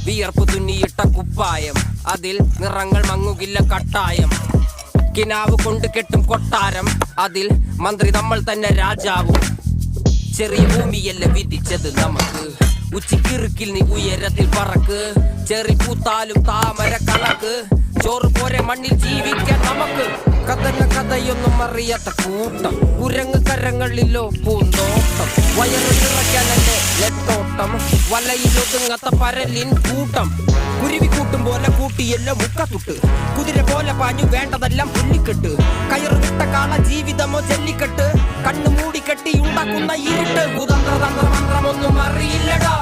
വിയർപ്പ് തുന്നിയിട്ട കുപ്പായം, അതിൽ നിറങ്ങൾ മങ്ങുകില്ല കട്ടായം. കിനാവ് കൊണ്ട് കെട്ടും കൊട്ടാരം, അതിൽ മന്ത്രി നമ്മൾ തന്നെ രാജാവും. ചെറിയ ഭൂമിയല്ല വിധിച്ചത് നമുക്ക്, ഉച്ചിക്കിറുക്കിൽ നീ ഉയരത്തിൽ പറക്ക്. ചെറി പൂത്താലും താമര കണക്ക്, ചോറ് പോരെ മണ്ണിൽ ജീവിക്കാൻ നമുക്ക്. കഥന കഥയൊന്നും അറിയാത്ത കൂട്ടം, കുരങ്ങ് കരങ്ങളിലോ പൂന്തോട്ടം. വയറ് നിറയ്ക്കാനെന്റെ നെട്ടോട്ടം, വലയിലൊതുങ്ങാത്ത പരലിൻ കൂട്ടം. കുരുവി കൂട്ടും പോലെ കൂട്ടിയല്ലോ മുക്കത്തുട്ട്, കുതിര പോലെ പാഞ്ഞു വേണ്ടതെല്ലാം പുല്ലിക്കെട്ട്. കയറ് വിട്ട കാള ജീവിതമോ ജല്ലിക്കെട്ട്, കണ്ണു മൂടിക്കെട്ടി ഉണ്ടാക്കുന്ന ഇരുട്ട്. കുതന്ത്ര തന്ത്ര മന്ത്രമൊന്നും അറിയില്ലടാ.